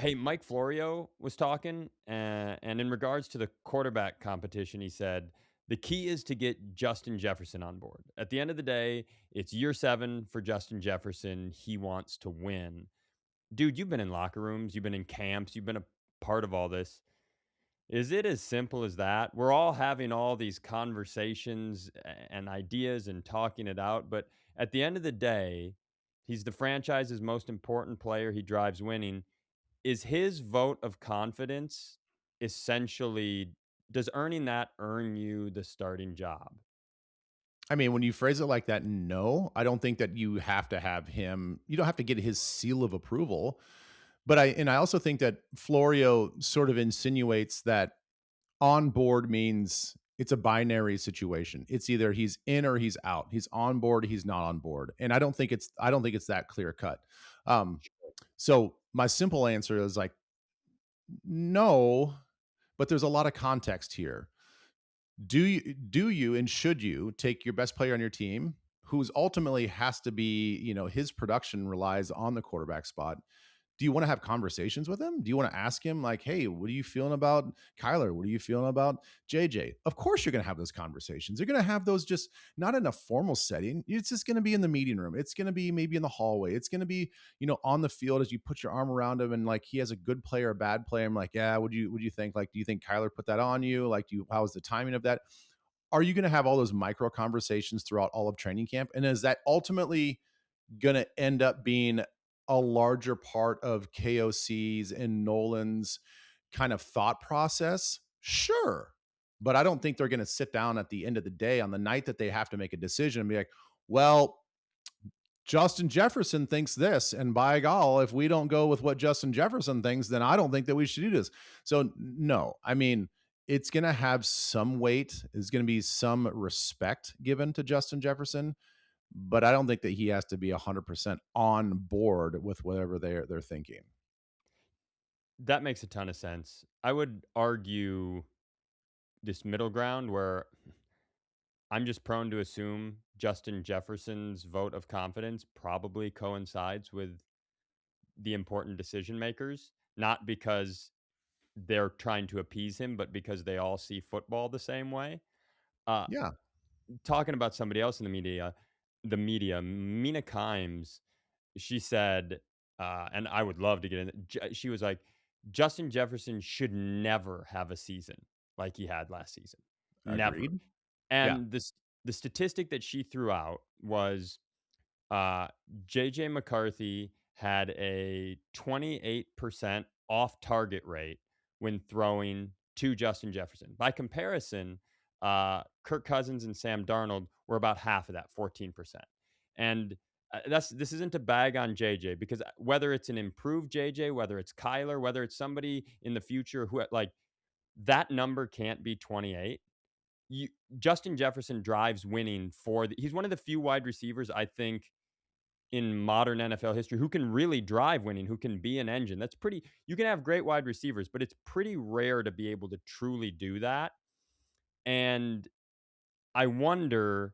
Hey, Mike Florio was talking, and in regards to the quarterback competition, he said the key is to get Justin Jefferson on board. At the end of the day, it's year 7 for Justin Jefferson. He wants to win. Dude, you've been in locker rooms, you've been in camps, you've been a part of all this. Is it as simple as that? We're all having all these conversations and ideas and talking it out, but at the end of the day, he's the franchise's most important player. He drives winning. Is his vote of confidence essentially, does earning that earn you the starting job? I mean, when you phrase it like that, no, I don't think that you have to have him. You don't have to get his seal of approval. But I also think that Florio sort of insinuates that on board means it's a binary situation. It's either he's in or he's out. He's on board, he's not on board. And I don't think it's that clear cut. Um, so my simple answer is like no, but there's a lot of context here. Do you and should you take your best player on your team, who's ultimately has to be, his production relies on the quarterback spot? Do you want to have conversations with him? Do you want to ask him like, "Hey, what are you feeling about Kyler? What are you feeling about JJ?" Of course you're going to have those conversations. You're going to have those, just not in a formal setting. It's just going to be in the meeting room. It's going to be maybe in the hallway. It's going to be, on the field as you put your arm around him and like he has a good player, a bad player. I'm like, "Yeah, would you think? Like, do you think Kyler put that on you? Like, how was the timing of that?" Are you going to have all those micro conversations throughout all of training camp? And is that ultimately going to end up being a larger part of KOC's and Nolan's kind of thought process? Sure. But I don't think they're going to sit down at the end of the day on the night that they have to make a decision and be like, well, Justin Jefferson thinks this. And by gall, if we don't go with what Justin Jefferson thinks, then I don't think that we should do this. So, no, I mean, it's going to have some weight. There's going to be some respect given to Justin Jefferson, but I don't think that he has to be 100% on board with whatever they're thinking. That makes a ton of sense. I would argue this middle ground where I'm just prone to assume Justin Jefferson's vote of confidence probably coincides with the important decision makers, not because they're trying to appease him, but because they all see football the same way. Uh, Yeah, Talking about somebody else in the media, Mina Kimes, she said, and I would love to get in. She was like, Justin Jefferson should never have a season like he had last season, never. agreed. Yeah, And the statistic that she threw out was uh, JJ McCarthy had a 28% off target rate when throwing to Justin Jefferson. By comparison, Kirk Cousins and Sam Darnold were about half of that, 14%. And this isn't to bag on JJ because whether it's an improved JJ, whether it's Kyler, whether it's somebody in the future who like that number can't be 28. You, Justin Jefferson drives winning he's one of the few wide receivers I think in modern NFL history who can really drive winning, who can be an engine. That's pretty, you can have great wide receivers, but it's pretty rare to be able to truly do that. And I wonder,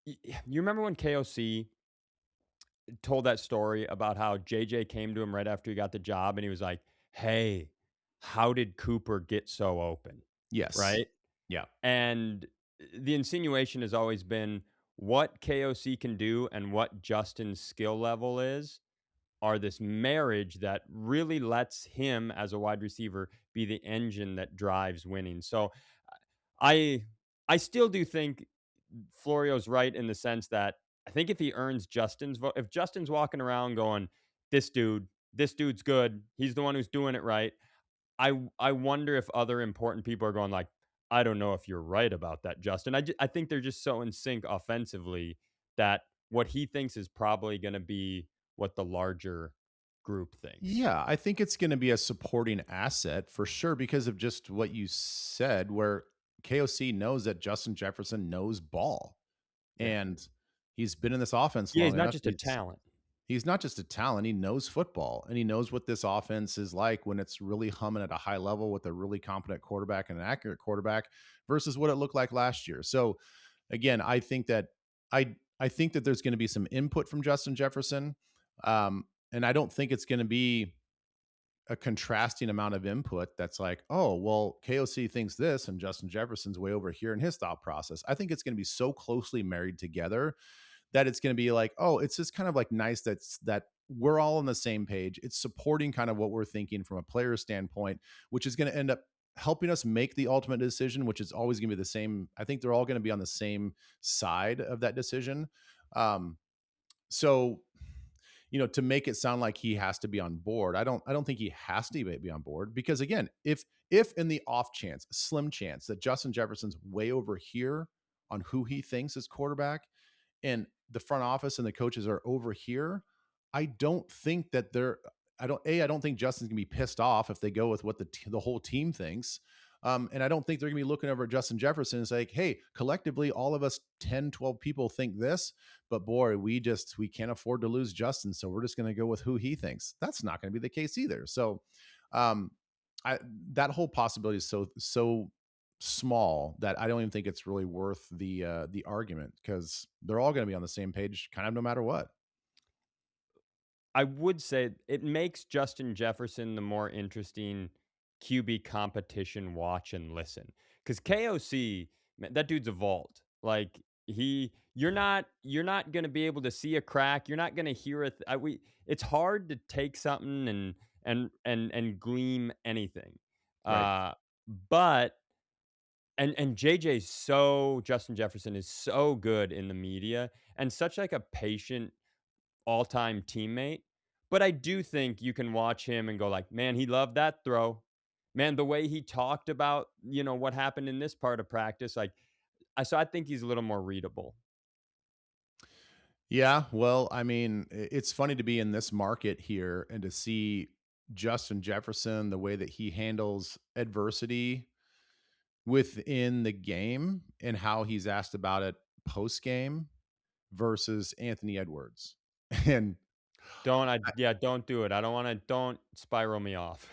you remember when KOC told that story about how JJ came to him right after he got the job and he was like, "Hey, how did Cooper get so open?" yes, Right? yeah, And the insinuation has always been what KOC can do and what Justin's skill level is are this marriage that really lets him as a wide receiver be the engine that drives winning. So I I still do think Florio's right in the sense that I think if he earns Justin's vote, if Justin's walking around going, this dude's good, he's the one who's doing it right. I wonder if other important people are going like, I don't know if you're right about that, Justin. I think they're just so in sync offensively that what he thinks is probably going to be what the larger group thinks. yeah. I think it's going to be a supporting asset for sure because of just what you said, where KOC knows that Justin Jefferson knows ball, Yeah. and he's been in this offense Yeah, he's long not enough. just a talent. He's not just a talent, he knows football, and he knows what this offense is like when it's really humming at a high level with a really competent quarterback and an accurate quarterback versus what it looked like last year. So, again, I think that there's gonna be some input from Justin Jefferson. And I don't think it's going to be a contrasting amount of input that's like, oh, well, KOC thinks this and Justin Jefferson's way over here in his thought process. I think it's going to be so closely married together that it's going to be like, oh, it's just kind of like nice that we're all on the same page. It's supporting kind of what we're thinking from a player standpoint, which is going to end up helping us make the ultimate decision, which is always going to be the same. I think they're all going to be on the same side of that decision. Um, so to make it sound like he has to be on board, I don't think he has to be on board, because again, if in the off chance, slim chance that Justin Jefferson's way over here on who he thinks is quarterback, and the front office and the coaches are over here, I don't think that they're I don't think Justin's gonna be pissed off if they go with what the whole team thinks. And I don't think they're gonna be looking over at Justin Jefferson and say, like, hey, collectively, all of us 10, 12 people think this, but boy, we can't afford to lose Justin, so we're just gonna go with who he thinks. That's not gonna be the case either. So um I that whole possibility is so small that I don't even think it's really worth the argument, because they're all going to be on the same page kind of no matter what. I would say it makes Justin Jefferson the more interesting QB competition watch and listen. Because KOC, man, that dude's a vault. Like you're not gonna be able to see a crack. You're not gonna hear it. It's hard to take something and gleam anything. Right. Uh, but and Justin Jefferson is so good in the media and such like a patient all-time teammate, but I do think you can watch him and go like, "Man, he loved that throw. Man, the way he talked about, what happened in this part of practice," like, I think he's a little more readable. Yeah. Well, I mean, it's funny to be in this market here and to see Justin Jefferson, the way that he handles adversity within the game and how he's asked about it post game versus Anthony Edwards. And Don't do it. I don't spiral me off.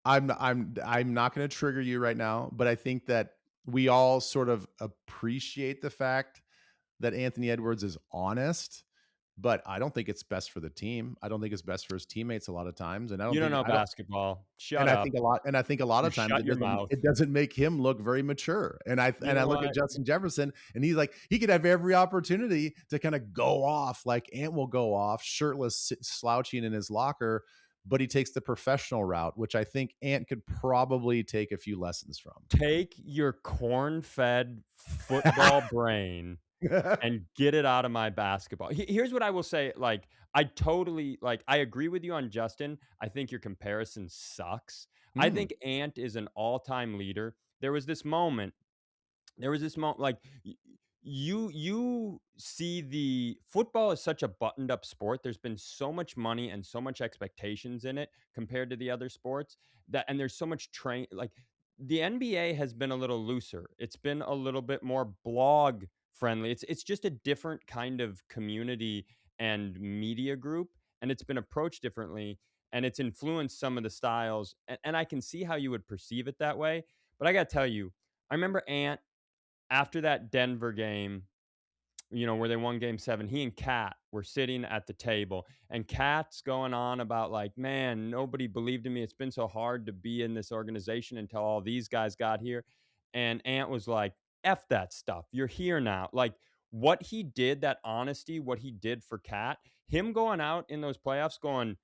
I'm not going to trigger you right now, but I think that we all sort of appreciate the fact that Anthony Edwards is honest, but I don't think it's best for the team. I don't think it's best for his teammates a lot of times, and You don't know basketball. Shut up. I think a lot You of times shut your mouth. it doesn't make him look very mature. You And I know look at what? Justin Jefferson, and he's like, he could have every opportunity to kind of go off like Ant will go off, shirtless, slouching in his locker, but he takes the professional route, which I think Ant could probably take a few lessons from. Take your corn-fed football brain and get it out of my basketball. Here's what I will say, like, I agree with you on Justin. I think your comparison sucks. I Mm, think Ant is an all-time leader. There was this moment, like, you see the football is such a buttoned up sport. There's been so much money and so much expectations in it compared to the other sports, and there's so much like, the NBA has been a little looser. It's been a little bit more blog friendly. It's just a different kind of community and media group, and it's been approached differently, and it's influenced some of the styles, and I can see how you would perceive it that way. But I got to tell you, I remember Ant after that Denver game, where they won game 7, he and Kat were sitting at the table, and Kat's going on about like, "Man, nobody believed in me. It's been so hard to be in this organization until all these guys got here." And Ant was like, "F that stuff. You're here now." Like, what he did, that honesty, what he did for Kat, him going out in those playoffs going,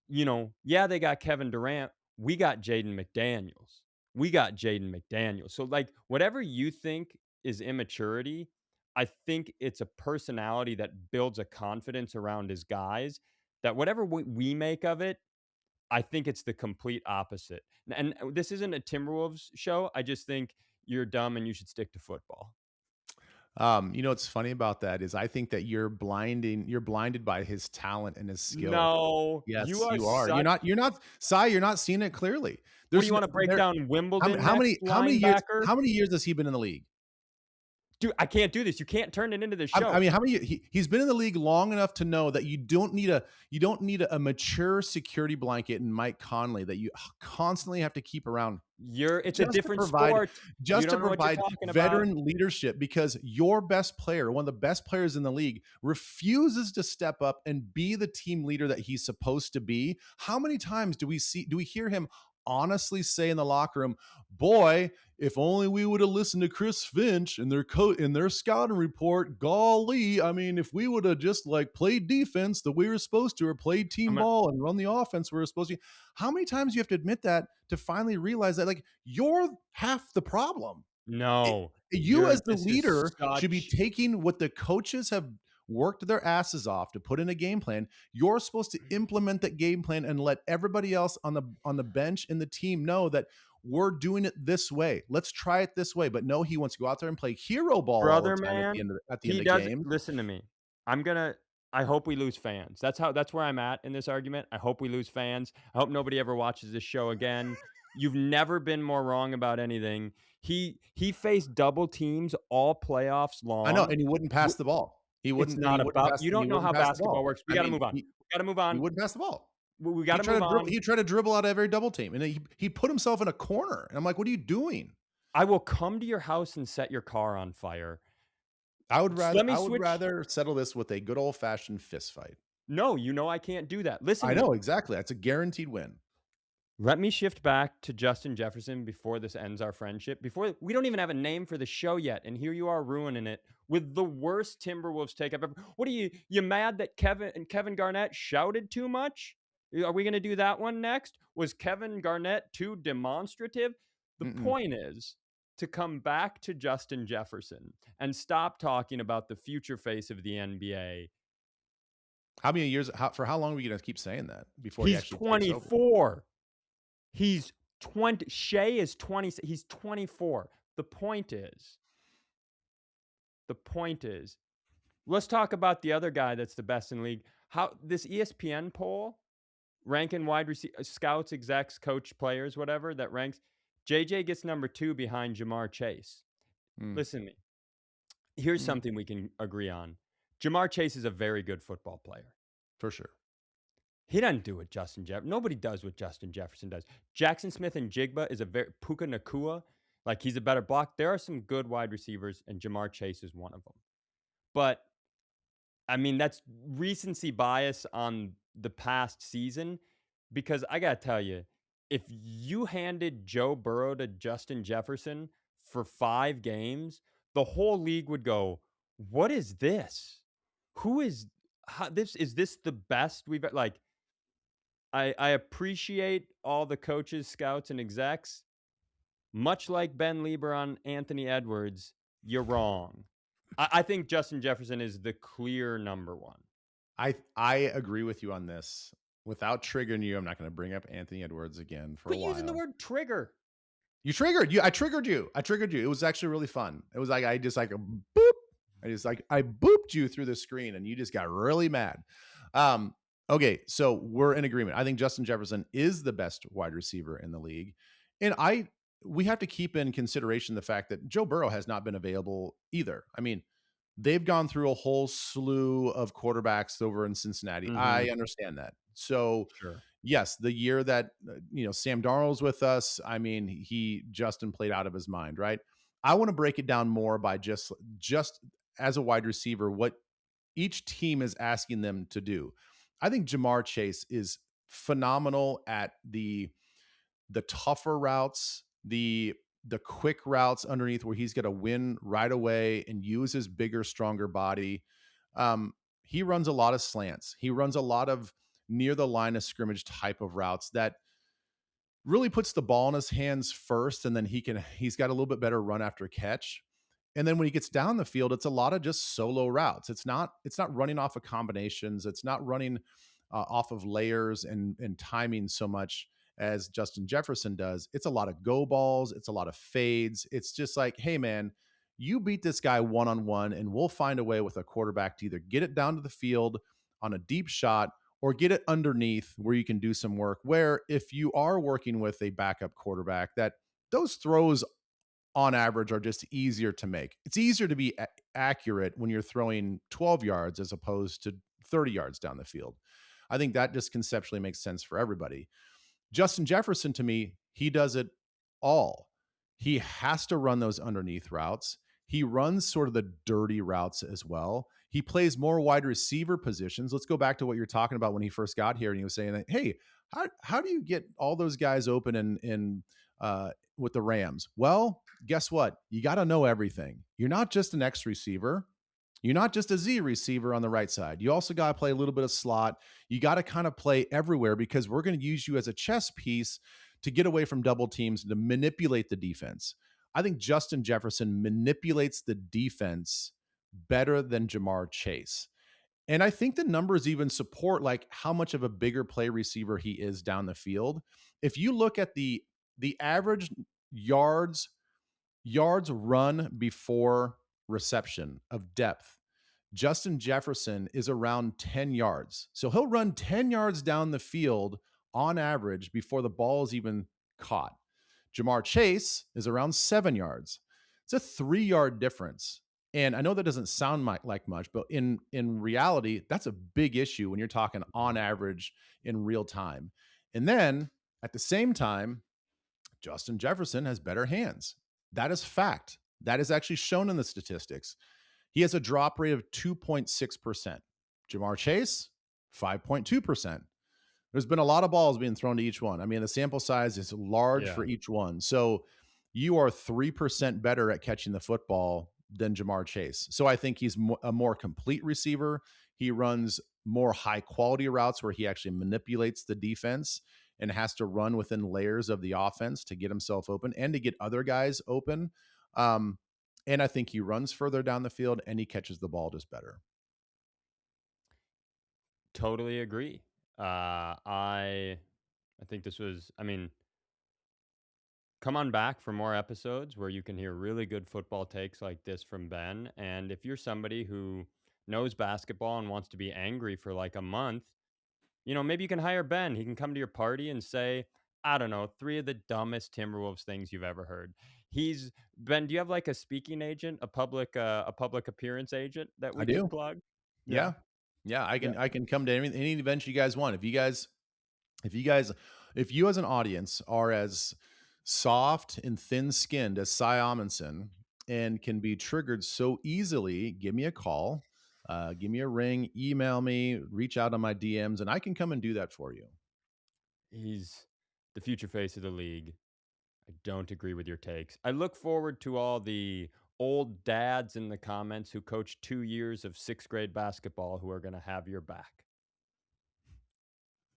yeah, they got Kevin Durant. We got Jaden McDaniels. We got Jaden McDaniels. So, like, whatever you think is immaturity, I think it's a personality that builds a confidence around his guys that whatever we make of it, I think it's the complete opposite. And this isn't a Timberwolves show. I just think you're dumb and you should stick to football. what's funny about that is I think that you're blinded by his talent and his skill. No, you Yes, are you are. such. You're not seeing it clearly. What do There's you no want to break there down Wimbledon how next, many years linebacker? has he been in the league? Dude, I can't do this. You can't turn it into this I show. mean, how many he's been in the league long enough to know that you don't need a mature security blanket in Mike Conley that you constantly have to keep around It's a just to different provide sport. You don't know what you're talking about. veteran leadership, because your best player, one of the best players in the league, refuses to step up and be the team leader that he's supposed to be. How many times do we hear him honestly say in the locker room, boy, if only we would have listened to Chris Finch and their scouting report, golly, I mean, if we would have just like played defense the way we were supposed to, or played team I'm a ball and run the offense we were supposed to. How many times do you have to admit that to finally realize that like you're half the problem? No. You as the This is leader should be such taking what the coaches have worked their asses off to put in a game plan. You're supposed to implement that game plan and let everybody else on the bench and the team know that we're doing it this way. Let's try it this way. But no, he wants to go out there and play hero ball all the brother, time man. at the end He of doesn't games. listen to me. I hope we lose fans. That's where I'm at in this argument. I hope we lose fans. I hope nobody ever watches this show again. You've never been more wrong about anything. He faced double teams all playoffs I know, long. and he wouldn't pass the ball. It's not about you He don't know wouldn't how pass the basketball ball. works. We I gotta mean, move on. We gotta move he on. wouldn't pass the ball. We gotta move on. He tried to dribble out every double team, and he put himself in a corner. And I'm like, what are you doing? I will come to your house and set your car on fire. Let me I would switch. rather settle this with a good old fashioned fist fight. No, you know I can't do that. Listen I to me. know exactly. That's a guaranteed win. Let me shift back to Justin Jefferson before this ends our friendship. Before we don't even have a name for the show yet, and here you are ruining it with the worst Timberwolves take I've ever. What are you mad that Kevin Garnett shouted too much? Are we going to do that one next? Was Kevin Garnett too demonstrative? The Mm-mm. point is to come back to Justin Jefferson and stop talking about the future face of the NBA. How many years? For how long are we going to keep saying that before he He's actually takes over? 24. He's 20. Shea is 20. He's 24. The point is, let's talk about the other guy that's the best in the league. How this ESPN poll ranking wide receiver scouts, execs, coach, players, whatever that ranks. JJ gets number 2 behind Jamar Chase. Mm. Listen to me. Here's something we can agree on. Jamar Chase is a very good football player. For sure. He doesn't do what Justin Jefferson. Nobody does what Justin Jefferson does. Jackson Smith and Jigba is a very Puka Nakua. Like he's a better block. There are some good wide receivers, and Jamar Chase is one of them. But I mean, that's recency bias on the past season, because I gotta tell you, if you handed Joe Burrow to Justin Jefferson for 5 games, the whole league would go, "What is this? Who is this? Is this the best we've like?" I appreciate all the coaches, scouts, and execs. Much like Ben Leber on Anthony Edwards, you're wrong. I think Justin Jefferson is the clear number 1. I agree with you on this. Without triggering you, I'm not going to bring up Anthony Edwards again for Quit a while. using the word trigger. You triggered you. I triggered you. It was actually really fun. It was like I just like a boop. I booped you through the screen, and you just got really mad. Okay, so we're in agreement. I think Justin Jefferson is the best wide receiver in the league, and we have to keep in consideration the fact that Joe Burrow has not been available either. I mean, they've gone through a whole slew of quarterbacks over in Cincinnati. I understand that. So Sure. yes, the year that Sam Darnold's with us, I mean, Justin played out of his mind, right? I want to break it down more by just as a wide receiver, what each team is asking them to do. I think Jamar Chase is phenomenal at the tougher routes, the quick routes underneath where he's going to win right away and use his bigger, stronger body. He runs a lot of slants. He runs a lot of near the line of scrimmage type of routes that really puts the ball in his hands first, and then he's got a little bit better run after catch. And then when he gets down the field, it's a lot of just solo routes. It's not running off of combinations. It's not running off of layers and timing so much as Justin Jefferson does. It's a lot of go balls. It's a lot of fades. It's just like, hey man, you beat this guy one-on-one, and we'll find a way with a quarterback to either get it down to the field on a deep shot or get it underneath where you can do some work, where if you are working with a backup quarterback, that those throws on average are just easier to make. It's easier to be accurate when you're throwing 12 yards as opposed to 30 yards down the field. I think that just conceptually makes sense for everybody. Justin Jefferson, to me, he does it all. He has to run those underneath routes. He runs sort of the dirty routes as well. He plays more wide receiver positions. Let's go back to what you're talking about when he first got here, and he was saying that, hey, how do you get all those guys open in with the Rams? Well, guess what? You got to know everything. You're not just an X receiver. You're not just a Z receiver on the right side. You also got to play a little bit of slot. You got to kind of play everywhere because we're going to use you as a chess piece to get away from double teams and to manipulate the defense. I think Justin Jefferson manipulates the defense better than Jamar Chase. And I think the numbers even support like how much of a bigger play receiver he is down the field. If you look at the average yards run before reception of depth, Justin Jefferson is around 10 yards. So he'll run 10 yards down the field on average before the ball is even caught. Jamar Chase is around 7 yards. It's a 3 yard difference. And I know that doesn't sound like much, but in reality, that's a big issue when you're talking on average in real time. And then at the same time, Justin Jefferson has better hands. That is fact. That is actually shown in the statistics. He has a drop rate of 2.6%. Jamar Chase, 5.2%. There's been a lot of balls being thrown to each one. I mean, the sample size is large Yeah. for each one. So you are 3% better at catching the football than Jamar Chase. So I think he's a more complete receiver. He runs more high quality routes where he actually manipulates the defense and has to run within layers of the offense to get himself open and to get other guys open. And I think he runs further down the field and he catches the ball just better. Totally agree. I think this was, I mean, come on back for more episodes where you can hear really good football takes like this from Ben. And if you're somebody who knows basketball and wants to be angry for like a month, maybe you can hire Ben. He can come to your party and say, I don't know, three of the dumbest Timberwolves things you've ever heard. He's Ben. Do you have like a speaking agent, a public appearance agent that I we could do. plug? Yeah, Yeah. Yeah. I yeah. can, I can come to any event you guys want. If you guys, if you as an audience are as soft and thin skinned as Cy Amundson and can be triggered so easily, give me a call, give me a ring, email me, reach out on my DMs, and I can come and do that for you. He's the future face of the league. I don't agree with your takes. I look forward to all the old dads in the comments who coached 2 years of sixth grade basketball who are going to have your back.